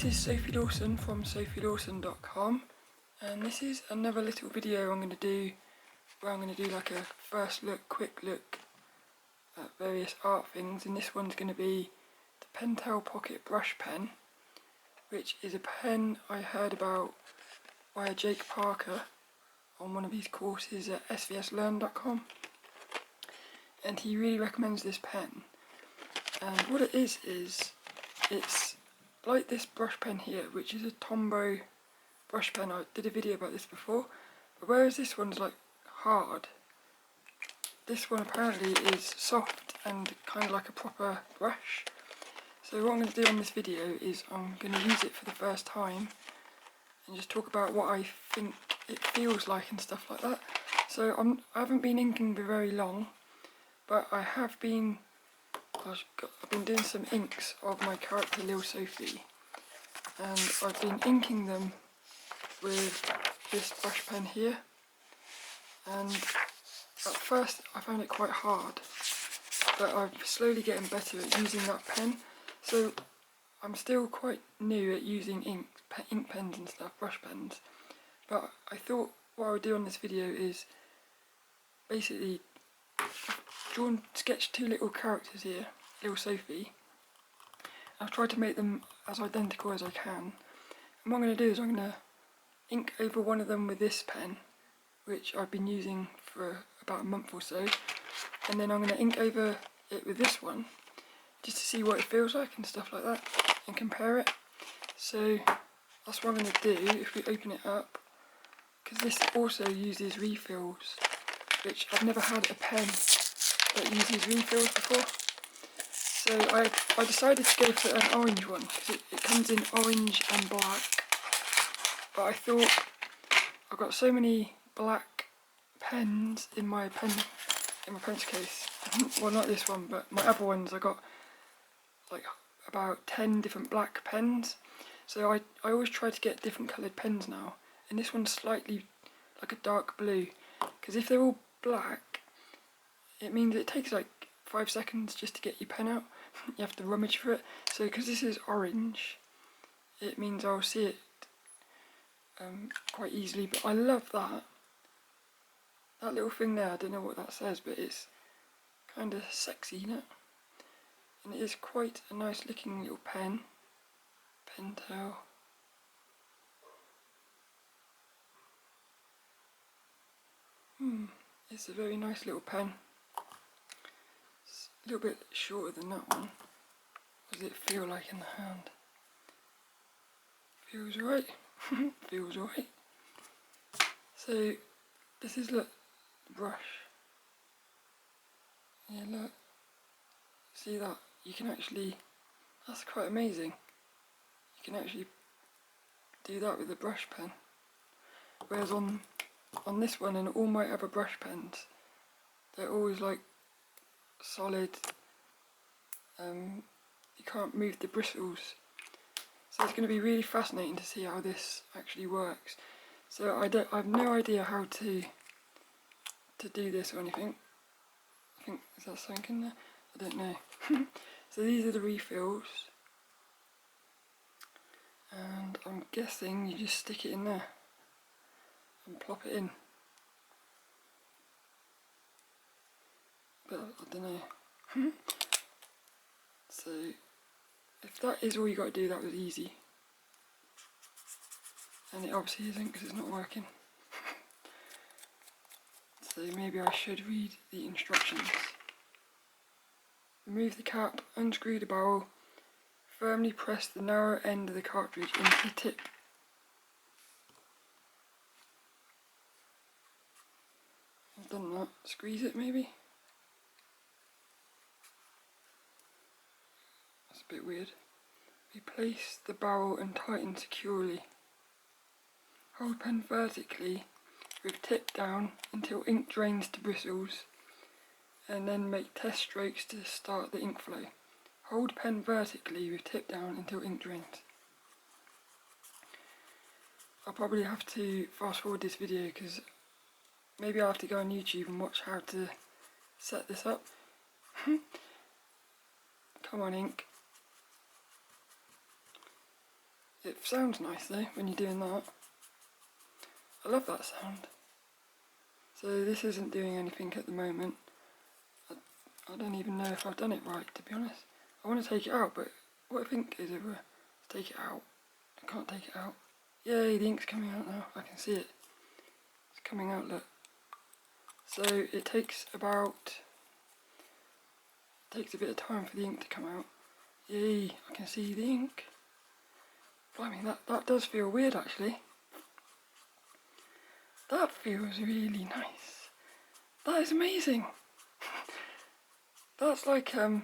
is Sophie Lawson from sophielawson.com, and this is another little video I'm going to do where I'm going to do like a first look, quick look at various art things, and this one's going to be the Pentel Pocket Brush Pen, which is a pen I heard about via Jake Parker on one of his courses at svslearn.com, and he really recommends this pen. And what it is it's like this brush pen here, which is a Tombow brush pen. I did a video about this before, but whereas this one's like hard, this one apparently is soft and kind of like a proper brush. So what I'm going to do on this video is I'm going to use it for the first time and just talk about what I think it feels like and stuff like that. So I haven't been inking for very long, but I've been doing some inks of my character Little Sophie, and I've been inking them with this brush pen here, and at first I found it quite hard, but I'm slowly getting better at using that pen. So I'm still quite new at using ink pens and stuff, brush pens, but I thought what I would do on this video is basically sketch two little characters here, Little Sophie. I've tried to make them as identical as I can, and what I'm going to do is I'm going to ink over one of them with this pen, which I've been using for about a month or so, and then I'm going to ink over it with this one just to see what it feels like and stuff like that, and compare it. So that's what I'm going to do if we open it up, because this also uses refills, which I've never had a pen that uses refills before. So I decided to go for an orange one, because it comes in orange and black, but I thought I've got so many black pens in my pencil case. Well, not this one, but my other ones. I got like about 10 different black pens, so I always try to get different coloured pens now, and this one's slightly like a dark blue, because if they're all black it means it takes like 5 seconds just to get your pen out. You have to rummage for it. So because this is orange, it means I'll see it quite easily. But I love that little thing there. I don't know what that says, but it's kind of sexy, isn't it? And it is quite a nice looking little pen. Pentel. It's a very nice little pen. It's a little bit shorter than that one. What does it feel like in the hand? Feels right. Feels right. So this is, look, the brush. Yeah, look. See that? You can actually, that's quite amazing. You can actually do that with a brush pen. Whereas on this one and all my other brush pens, they're always like solid. You can't move the bristles. So it's going to be really fascinating to see how this actually works. So I have no idea how to do this or anything. I think, is that something in there? I don't know. So these are the refills, and I'm guessing you just stick it in there and plop it in. But I don't know. So if that is all you got to do, that was easy. And it obviously isn't, because it's not working. So maybe I should read the instructions. Remove the cap, unscrew the barrel, firmly press the narrow end of the cartridge into the tip. I've done that. Squeeze it maybe? That's a bit weird. Replace the barrel and tighten securely. Hold pen vertically with tip down until ink drains to bristles, and then make test strokes to start the ink flow. Hold pen vertically with tip down until ink drains. I'll probably have to fast forward this video, because maybe I'll have to go on YouTube and watch how to set this up. Come on, ink. It sounds nice though when you're doing that. I love that sound. So this isn't doing anything at the moment. I don't even know if I've done it right, to be honest. I want to take it out, but what I think is if I take it out, I can't take it out. Yay, the ink's coming out now. I can see it. It's coming out, look. So it takes a bit of time for the ink to come out. Yay, I can see the ink. Blimey, that does feel weird actually. That feels really nice. That is amazing. That's like, it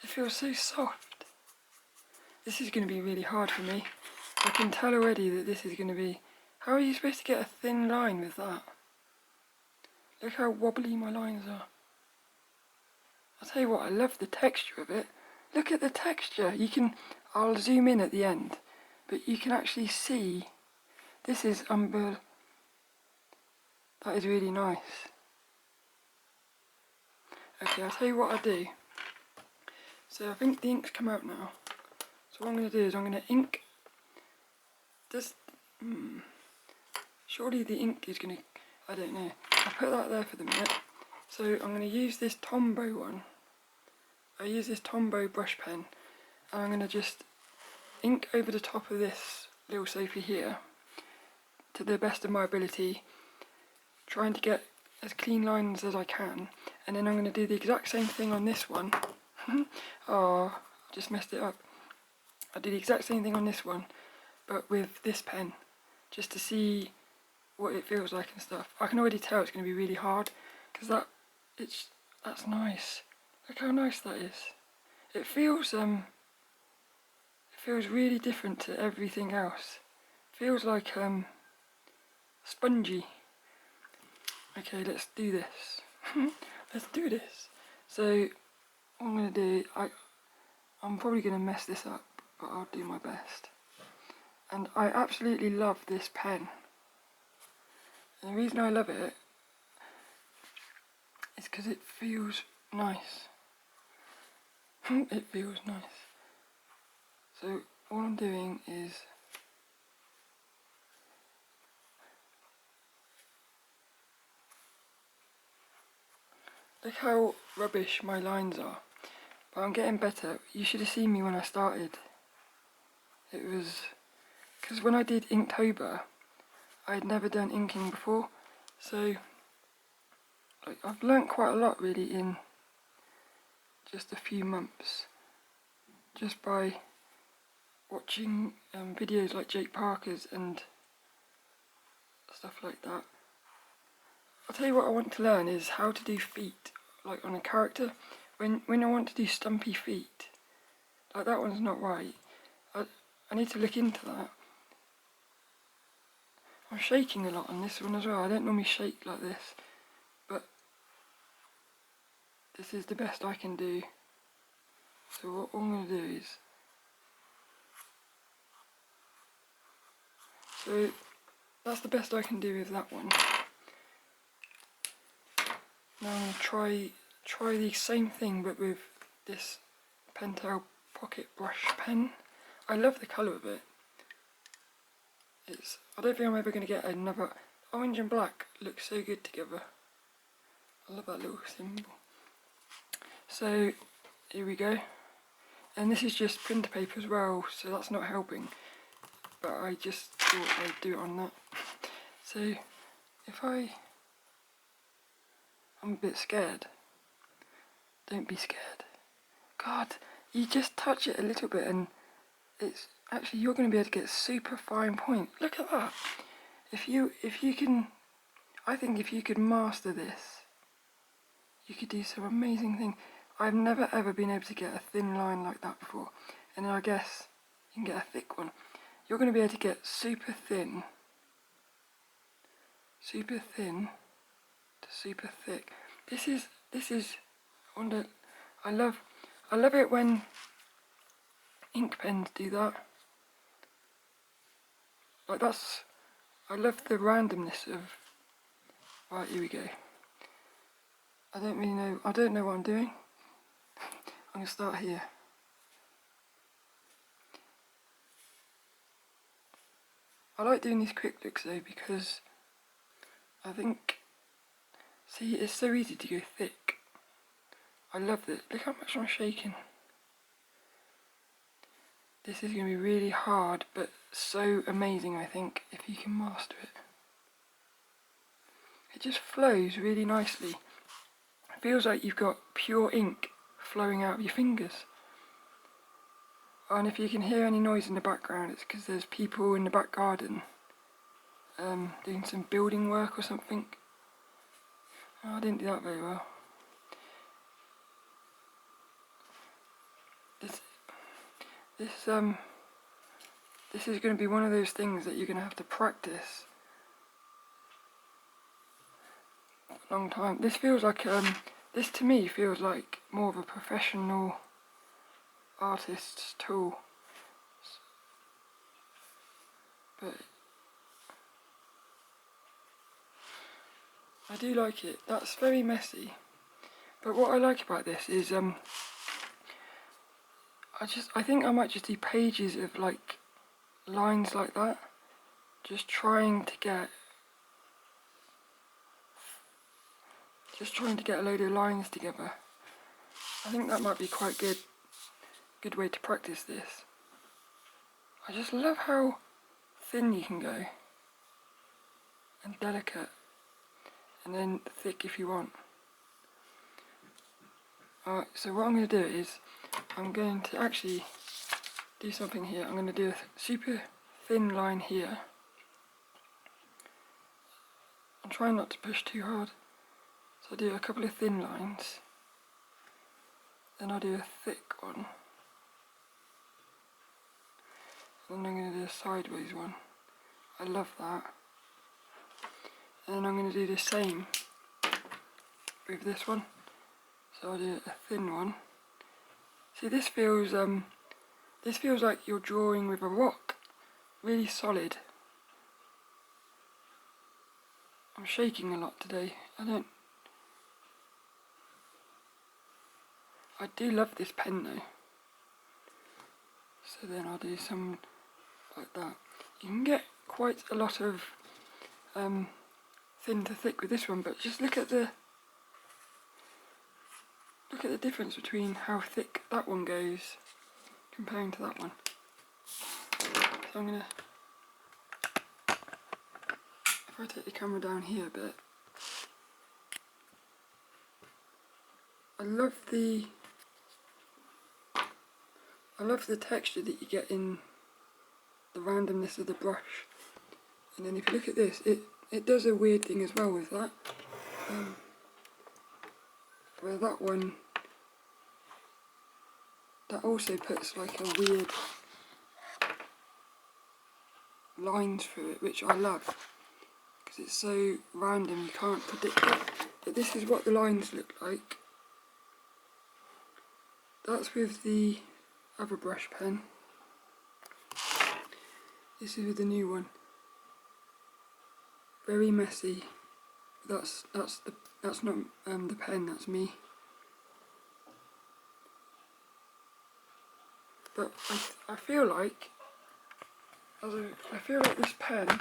feels so soft. This is going to be really hard for me. I can tell already that this is going to be... How are you supposed to get a thin line with that? Look how wobbly my lines are. I'll tell you what, I love the texture of it. Look at the texture. You can... I'll zoom in at the end, but you can actually see... This is that is really nice. Okay, I'll tell you what I do. So I think the ink's come out now. So what I'm going to do is I'm going to ink this. Surely the ink is going to... I don't know. I'll put that there for the minute. So I'm going to use this Tombow one. I use this Tombow brush pen. And I'm going to just ink over the top of this little Sophie here. To the best of my ability. Trying to get as clean lines as I can. And then I'm going to do the exact same thing on this one. Oh, I just messed it up. I do the exact same thing on this one, but with this pen, just to see what it feels like and stuff. I can already tell it's going to be really hard, because that's nice. Look how nice that is. It feels really different to everything else. It feels like spongy. Okay, let's do this. Let's do this. So what I'm going to do, I'm probably going to mess this up, but I'll do my best. And I absolutely love this pen. And the reason I love it is because it feels nice. It feels nice. So all I'm doing is look how rubbish my lines are. But I'm getting better. You should have seen me when I started. It was... Because when I did Inktober, I had never done inking before. So, like, I've learnt quite a lot really in just a few months. Just by watching videos like Jake Parker's and stuff like that. I'll tell you what I want to learn is how to do feet, like on a character. When I want to do stumpy feet, like that one's not right. I need to look into that. I'm shaking a lot on this one as well. I don't normally shake like this, but this is the best I can do. So what I'm going to do is... So that's the best I can do with that one. Now I'm going to try the same thing but with this Pentel Pocket Brush Pen. I love the colour of it. I don't think I'm ever going to get another... Orange and black look so good together. I love that little symbol. So here we go. And this is just printer paper as well, so that's not helping. But I just thought I'd do it on that. So if I'm a bit scared. Don't be scared. God, you just touch it a little bit and it's actually, you're going to be able to get super fine point. Look at that. If you can, I think if you could master this, you could do some amazing things. I've never ever been able to get a thin line like that before. And then I guess you can get a thick one. You're going to be able to get super thin to super thick. This is I love it when ink pens do that. Like I love the randomness of... Right, here we go. I don't know what I'm doing. I'm going to start here. I like doing these quick looks though because I think, see, it's so easy to go thick. I love this. Look how much I'm shaking. This is going to be really hard, but so amazing, I think, if you can master it. It just flows really nicely. It feels like you've got pure ink flowing out of your fingers. And if you can hear any noise in the background, it's because there's people in the back garden doing some building work or something. Oh, I didn't do that very well. This is going to be one of those things that you're going to have to practice a long time. This feels like this to me feels like more of a professional artist's tool, but I do like it. That's very messy, but what I like about this is I think I might just do pages of like lines like that, just trying to get a load of lines together. I think that might be quite good way to practice this. I just love how thin you can go, and delicate, and then thick if you want. Alright, so what I'm going to do is, I'm going to actually do something here. I'm going to do a super thin line here. I'm trying not to push too hard. So I'll do a couple of thin lines, then I'll do a thick one, and then I'm going to do a sideways one. I love that. And then I'm going to do the same with this one. So I'll do a thin one. See, this feels like you're drawing with a rock, really solid. I'm shaking a lot today. I do love this pen though. So then I'll do some like that. You can get quite a lot of thin to thick with this one, but just look at the difference between how thick that one goes comparing to that one. So I'm gonna, if I take the camera down here a bit, I love the texture that you get in the randomness of the brush. And then if you look at this, it does a weird thing as well with that. Where that one, that also puts like a weird lines through it, which I love, because it's so random you can't predict it. But this is what the lines look like. That's with the other brush pen. This is with the new one. Very messy. That's not the pen. That's me. But I feel like this pen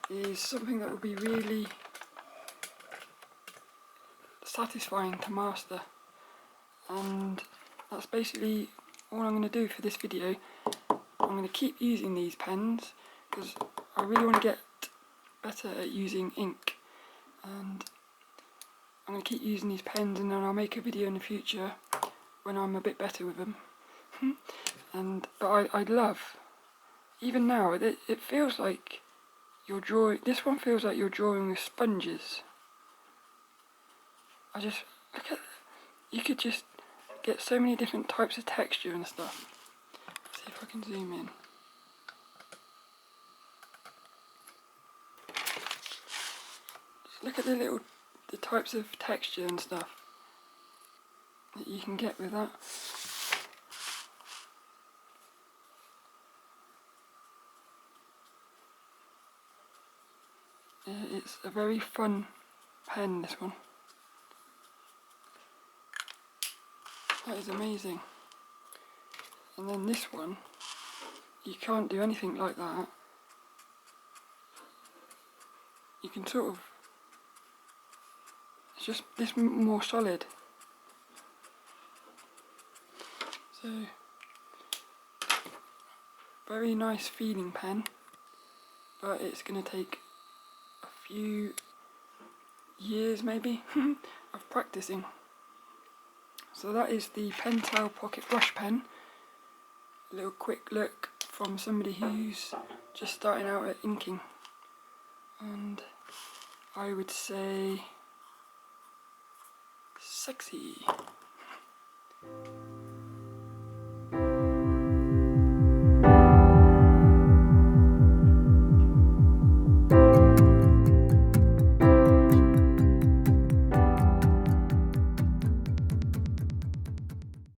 is something that would be really satisfying to master, and that's basically all I'm going to do for this video. I'm going to keep using these pens because I really want to get better at using ink, and I'm going to keep using these pens, and then I'll make a video in the future when I'm a bit better with them. But I love, even now, it feels like you're drawing, this one feels like you're drawing with sponges. I just, look at, you could just get so many different types of texture and stuff. Let's see if I can zoom in. Just look at the types of texture and stuff that you can get with that. It's a very fun pen, this one. That is amazing. And then this one, you can't do anything like that you can sort of, it's just this more solid. So, very nice feeling pen, but it's going to take a few years maybe of practicing. So that is the Pentel Pocket Brush Pen. A little quick look from somebody who's just starting out at inking, and I would say sexy.